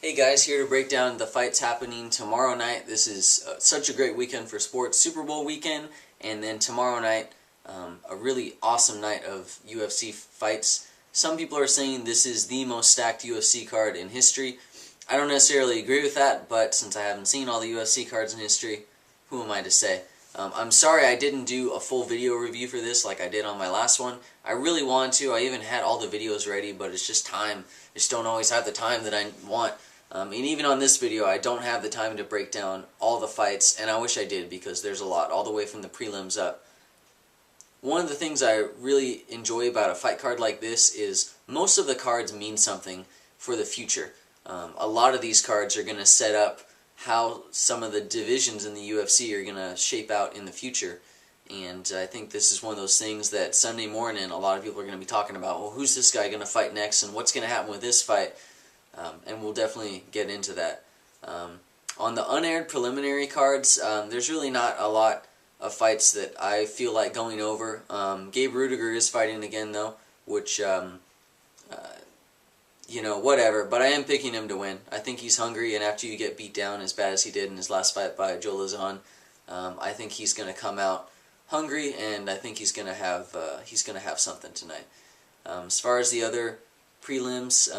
Hey guys, here to break down the fights happening tomorrow night. This is such a great weekend for sports. Super Bowl weekend, and then tomorrow night, a really awesome night of UFC fights. Some people are saying this is the most stacked UFC card in history. I don't necessarily agree with that, but since I haven't seen all the UFC cards in history, who am I to say? I'm sorry I didn't do a full video review for this like I did on my last one. I really wanted to. I even had all the videos ready, but it's just time. I just don't always have the time that I want. And even on this video, I don't have the time to break down all the fights, and I wish I did because there's a lot, all the way from the prelims up. One of the things I really enjoy about a fight card like this is most of the cards mean something for the future. A lot of these cards are going to set up how some of the divisions in the UFC are going to shape out in the future. And I think this is one of those things that Sunday morning a lot of people are going to be talking about. Well, who's this guy going to fight next, and what's going to happen with this fight? And we'll definitely get into that. On the unaired preliminary cards, there's really not a lot of fights that I feel like going over. Gabe Rudiger is fighting again, though, which, whatever. But I am picking him to win. I think he's hungry, and after you get beat down as bad as he did in his last fight by Joe Lauzon, I think he's going to come out hungry, and I think he's going to have something tonight. As far as the other prelims,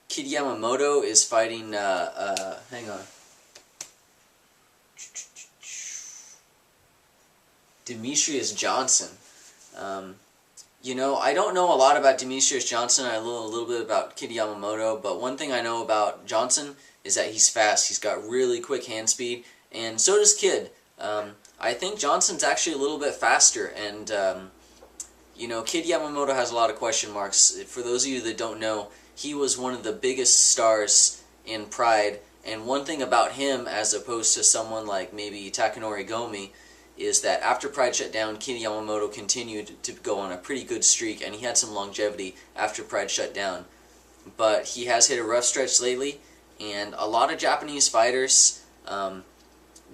Kid Yamamoto is fighting, hang on, Demetrius Johnson. I don't know a lot about Demetrius Johnson. I know a little bit about Kid Yamamoto, but one thing I know about Johnson is that he's fast. He's got really quick hand speed, and so does Kid. I think Johnson's actually a little bit faster, and, Kid Yamamoto has a lot of question marks. For those of you that don't know, he was one of the biggest stars in Pride, and one thing about him, as opposed to someone like maybe Takanori Gomi, is that after Pride shut down, Kid Yamamoto continued to go on a pretty good streak, and he had some longevity after Pride shut down. But he has hit a rough stretch lately, and a lot of Japanese fighters,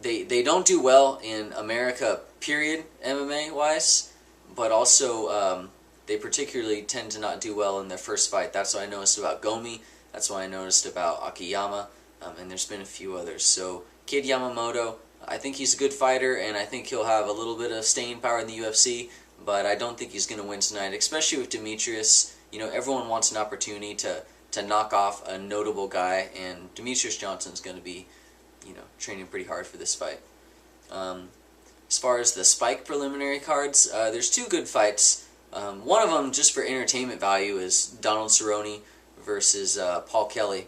they don't do well in America, period, MMA-wise, but also they particularly tend to not do well in their first fight. That's what I noticed about Gomi. That's what I noticed about Akiyama. And there's been a few others. So Kid Yamamoto, I think he's a good fighter, and I think he'll have a little bit of staying power in the UFC, but I don't think he's going to win tonight, especially with Demetrius. Everyone wants an opportunity to knock off a notable guy, and Demetrius Johnson's going to be, training pretty hard for this fight. As far as the Spike preliminary cards, there's two good fights. One of them, just for entertainment value, is Donald Cerrone versus Paul Kelly.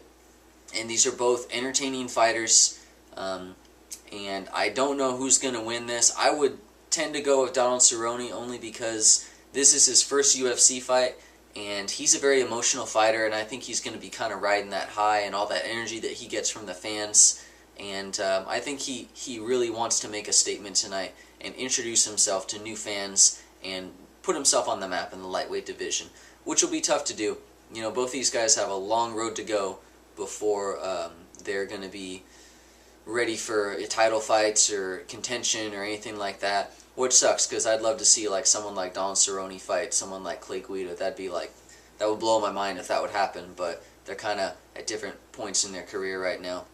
And these are both entertaining fighters, and I don't know who's going to win this. I would tend to go with Donald Cerrone only because this is his first UFC fight, and he's a very emotional fighter, and I think he's going to be kind of riding that high and all that energy that he gets from the fans. And I think he really wants to make a statement tonight and introduce himself to new fans and put himself on the map in the lightweight division, which will be tough to do. Both these guys have a long road to go before they're going to be ready for title fights or contention or anything like that, which sucks because I'd love to see someone like Donald Cerrone fight someone like Clay Guida. That would blow my mind if that would happen, but they're kind of at different points in their career right now.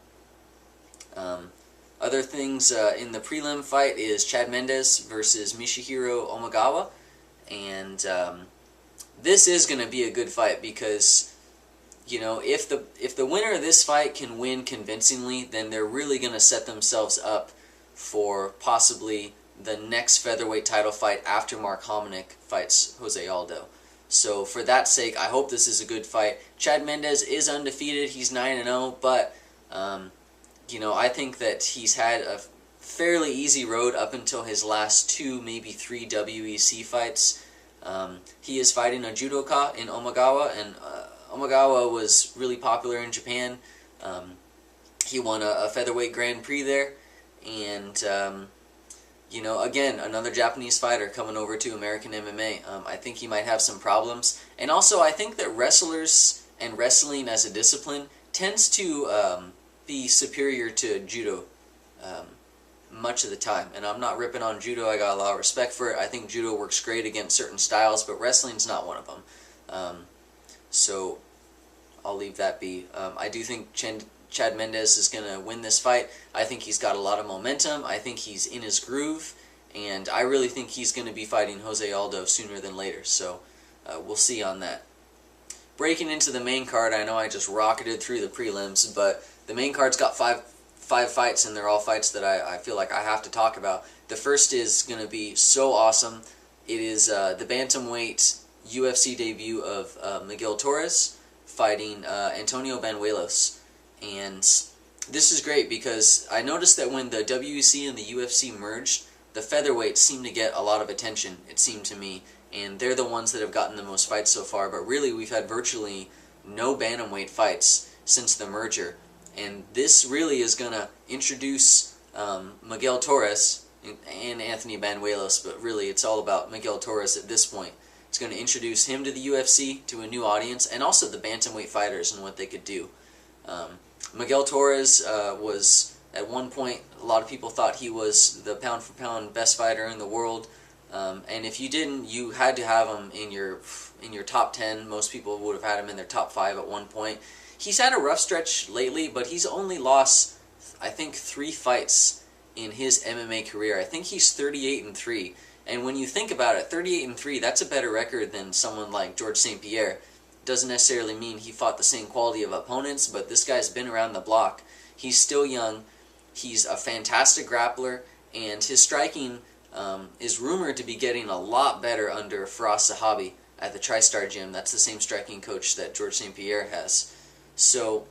Other things in the prelim fight is Chad Mendes versus Masahiro Omagawa. And this is going to be a good fight because, if the winner of this fight can win convincingly, then they're really going to set themselves up for possibly the next featherweight title fight after Mark Hominick fights Jose Aldo. So for that sake, I hope this is a good fight. Chad Mendes is undefeated. He's 9-0, but, I think that he's had a fairly easy road up until his last 2, maybe 3 WEC fights. He is fighting a judoka in Omagawa, and Omagawa was really popular in Japan. He won a featherweight Grand Prix there, and again, another Japanese fighter coming over to American MMA. I think he might have some problems, and also I think that wrestlers and wrestling as a discipline tends to be superior to judo much of the time. And I'm not ripping on judo. I got a lot of respect for it. I think judo works great against certain styles, but wrestling's not one of them. So I'll leave that be. I do think Chad Mendes is going to win this fight. I think he's got a lot of momentum. I think he's in his groove, and I really think he's going to be fighting Jose Aldo sooner than later. So we'll see on that. Breaking into the main card, I know I just rocketed through the prelims, but the main card's got five fights, and they're all fights that I feel like I have to talk about. The first is going to be so awesome. It is the bantamweight UFC debut of Miguel Torres fighting Antonio Banuelos. And this is great because I noticed that when the WEC and the UFC merged, the featherweights seemed to get a lot of attention, it seemed to me, and they're the ones that have gotten the most fights so far, but really we've had virtually no bantamweight fights since the merger. And this really is going to introduce Miguel Torres and Anthony Banuelos, but really it's all about Miguel Torres at this point. It's going to introduce him to the UFC, to a new audience, and also the bantamweight fighters and what they could do. Miguel Torres was, at one point, a lot of people thought he was the pound-for-pound best fighter in the world, and if you didn't, you had to have him in your top 10. Most people would have had him in their top 5 at one point. He's had a rough stretch lately, but he's only lost, I think, 3 fights in his MMA career. I think he's 38-3. And when you think about it, 38-3, that's a better record than someone like George St. Pierre. Doesn't necessarily mean he fought the same quality of opponents, but this guy's been around the block. He's still young. He's a fantastic grappler, and his striking is rumored to be getting a lot better under Firas Zahabi at the TriStar Gym. That's the same striking coach that George St. Pierre has. So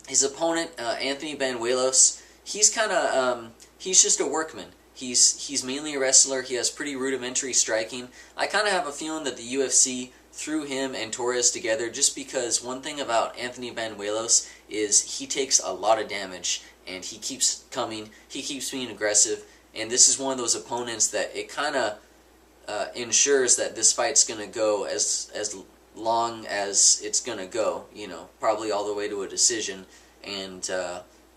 his opponent, Anthony Banuelos, he's just a workman. He's mainly a wrestler. He has pretty rudimentary striking. I kind of have a feeling that the UFC threw him and Torres together just because one thing about Anthony Banuelos is he takes a lot of damage and he keeps coming. He keeps being aggressive, and this is one of those opponents that it kind of ensures that this fight's going to go as long as it's going to go, probably all the way to a decision, and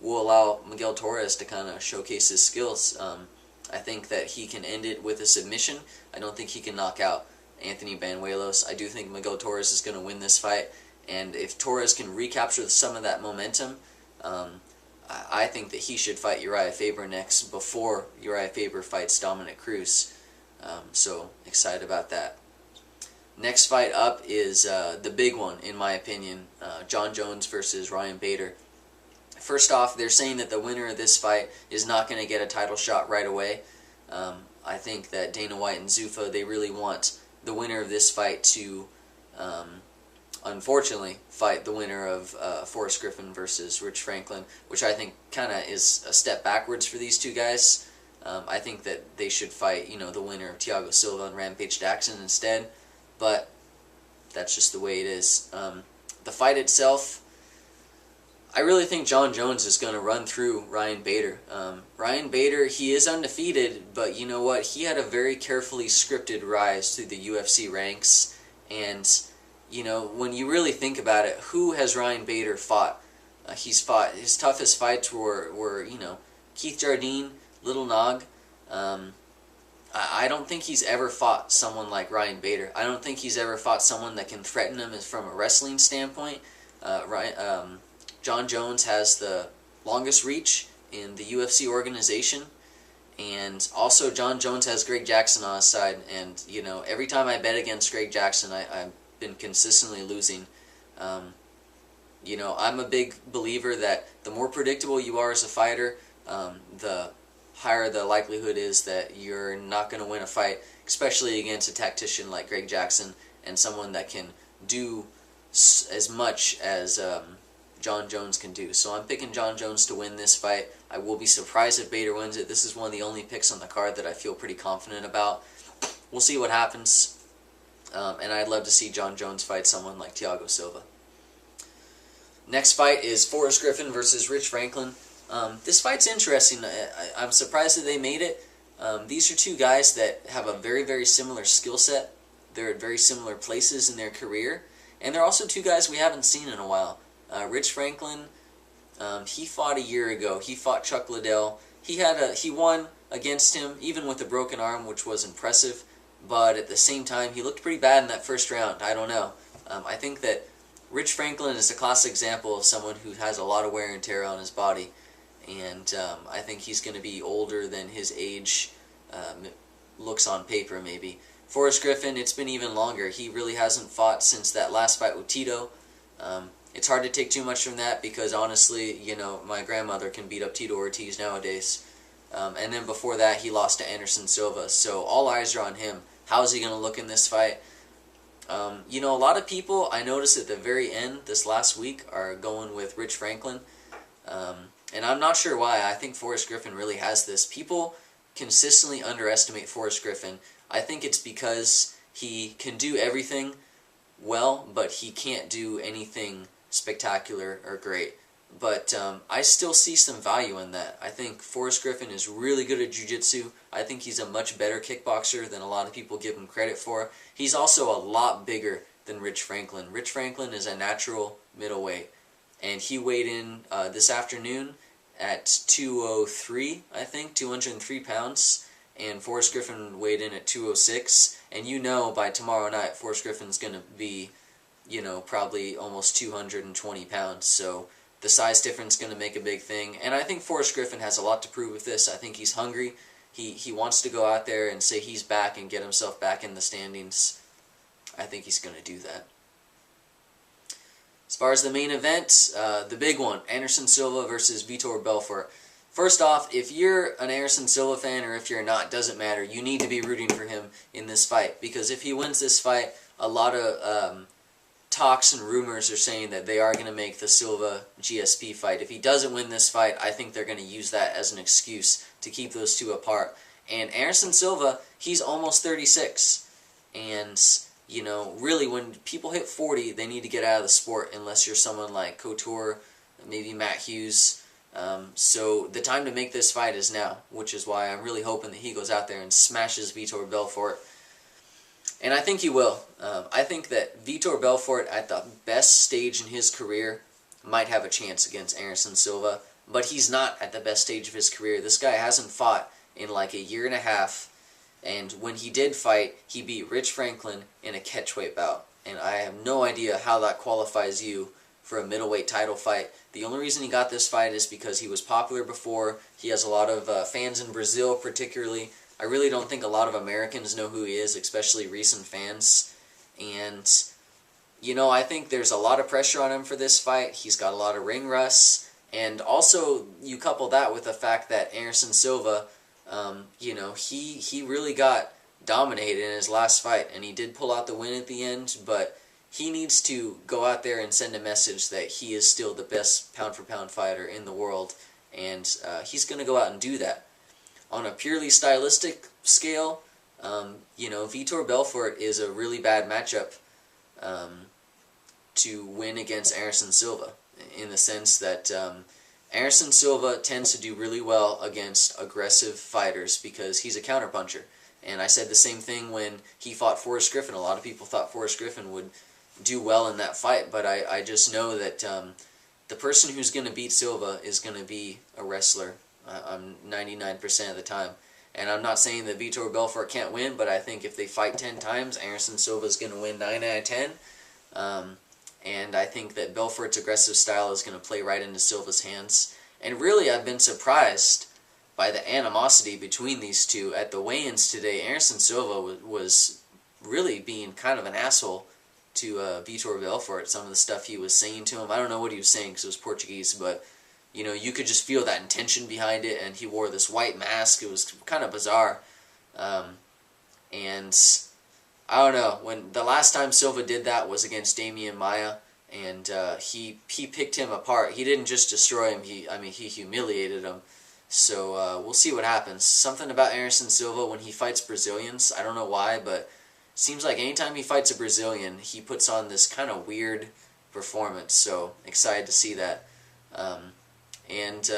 will allow Miguel Torres to kind of showcase his skills. I think that he can end it with a submission. I don't think he can knock out Anthony Banuelos. I do think Miguel Torres is going to win this fight, and if Torres can recapture some of that momentum, I think that he should fight Uriah Faber next before Uriah Faber fights Dominic Cruz. So excited about that. Next fight up is the big one, in my opinion, Jon Jones versus Ryan Bader. First off, they're saying that the winner of this fight is not going to get a title shot right away. I think that Dana White and Zuffa, they really want the winner of this fight to, unfortunately, fight the winner of Forrest Griffin versus Rich Franklin, which I think kind of is a step backwards for these two guys. I think that they should fight, the winner of Thiago Silva and Rampage Jackson instead, but that's just the way it is. The fight itself, I really think Jon Jones is going to run through Ryan Bader. Ryan Bader, he is undefeated, but you know what? He had a very carefully scripted rise through the UFC ranks, and when you really think about it, who has Ryan Bader fought? He's fought, his toughest fights were Keith Jardine, Little Nog. I don't think he's ever fought someone like Ryan Bader. I don't think he's ever fought someone that can threaten him from a wrestling standpoint. Jon Jones has the longest reach in the UFC organization, and also Jon Jones has Greg Jackson on his side, and every time I bet against Greg Jackson, I've been consistently losing. I'm a big believer that the more predictable you are as a fighter, the higher the likelihood is that you're not going to win a fight, especially against a tactician like Greg Jackson and someone that can do as much as Jon Jones can do. So I'm picking Jon Jones to win this fight. I will be surprised if Bader wins it. This is one of the only picks on the card that I feel pretty confident about. We'll see what happens. And I'd love to see Jon Jones fight someone like Thiago Silva. Next fight is Forrest Griffin versus Rich Franklin. This fight's interesting. I'm surprised that they made it. These are two guys that have a very, very similar skill set. They're at very similar places in their career. And they're also two guys we haven't seen in a while. Rich Franklin, he fought a year ago. He fought Chuck Liddell. He won against him, even with a broken arm, which was impressive. But at the same time, he looked pretty bad in that first round. I don't know. I think that Rich Franklin is a classic example of someone who has a lot of wear and tear on his body, and I think he's going to be older than his age looks on paper maybe. Forrest Griffin, it's been even longer. He really hasn't fought since that last fight with Tito. It's hard to take too much from that because honestly, you know, my grandmother can beat up Tito Ortiz nowadays. And then before that, he lost to Anderson Silva. So all eyes are on him. How is he going to look in this fight? You know, a lot of people, I noticed at the very end this last week, are going with Rich Franklin. And I'm not sure why. I think Forrest Griffin really has this. People consistently underestimate Forrest Griffin. I think it's because he can do everything well, but he can't do anything spectacular or great. But I still see some value in that. I think Forrest Griffin is really good at jiu-jitsu. I think he's a much better kickboxer than a lot of people give him credit for. He's also a lot bigger than Rich Franklin. Rich Franklin is a natural middleweight, and he weighed in this afternoon at 203, I think, 203 pounds, and Forrest Griffin weighed in at 206, and you know by tomorrow night Forrest Griffin's going to be, you know, probably almost 220 pounds, so the size difference is going to make a big thing, and I think Forrest Griffin has a lot to prove with this. I think he's hungry. He wants to go out there and say he's back and get himself back in the standings. I think he's going to do that. As far as the main event, the big one, Anderson Silva versus Vitor Belfort. First off, if you're an Anderson Silva fan or if you're not, doesn't matter. You need to be rooting for him in this fight because if he wins this fight, a lot of talks and rumors are saying that they are going to make the Silva GSP fight. If he doesn't win this fight, I think they're going to use that as an excuse to keep those two apart. And Anderson Silva, he's almost 36. And, you know, really when people hit 40, they need to get out of the sport unless you're someone like Couture, maybe Matt Hughes. So the time to make this fight is now, which is why I'm really hoping that he goes out there and smashes Vitor Belfort. And I think he will. I think that Vitor Belfort, at the best stage in his career, might have a chance against Anderson Silva, but he's not at the best stage of his career. This guy hasn't fought in like a year and a half, and when he did fight, he beat Rich Franklin in a catchweight bout. And I have no idea how that qualifies you for a middleweight title fight. The only reason he got this fight is because he was popular before. He has a lot of fans in Brazil, particularly. I really don't think a lot of Americans know who he is, especially recent fans. And, you know, I think there's a lot of pressure on him for this fight. He's got a lot of ring rust. And also, you couple that with the fact that Anderson Silva, you know, he really got dominated in his last fight. And he did pull out the win at the end, but he needs to go out there and send a message that he is still the best pound-for-pound fighter in the world. And he's going to go out and do that. On a purely stylistic scale, you know, Vitor Belfort is a really bad matchup to win against Anderson Silva, in the sense that Anderson Silva tends to do really well against aggressive fighters because he's a counterpuncher. And I said the same thing when he fought Forrest Griffin. A lot of people thought Forrest Griffin would do well in that fight, but I just know that the person who's going to beat Silva is going to be a wrestler. I'm 99% of the time. And I'm not saying that Vitor Belfort can't win, but I think if they fight 10 times, Anderson Silva is going to win 9 out of 10. And I think that Belfort's aggressive style is going to play right into Silva's hands. And really, I've been surprised by the animosity between these two. At the weigh-ins today, Anderson Silva was really being kind of an asshole to Vitor Belfort. Some of the stuff he was saying to him, I don't know what he was saying because it was Portuguese, but you know, you could just feel that intention behind it, and he wore this white mask. It was kind of bizarre. And I don't know, when the last time Silva did that was against Damian Maia, and he picked him apart. He didn't just destroy him, he humiliated him. So we'll see what happens. Something about Anderson Silva when he fights Brazilians, I don't know why, but it seems like anytime he fights a Brazilian, he puts on this kind of weird performance. So excited to see that. And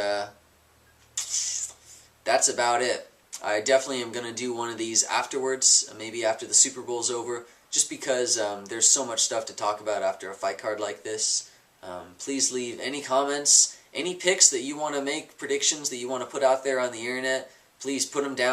that's about it. I definitely am going to do one of these afterwards, maybe after the Super Bowl's over, just because there's so much stuff to talk about after a fight card like this. Please leave any comments, any picks that you want to make, predictions that you want to put out there on the internet. Please put them down.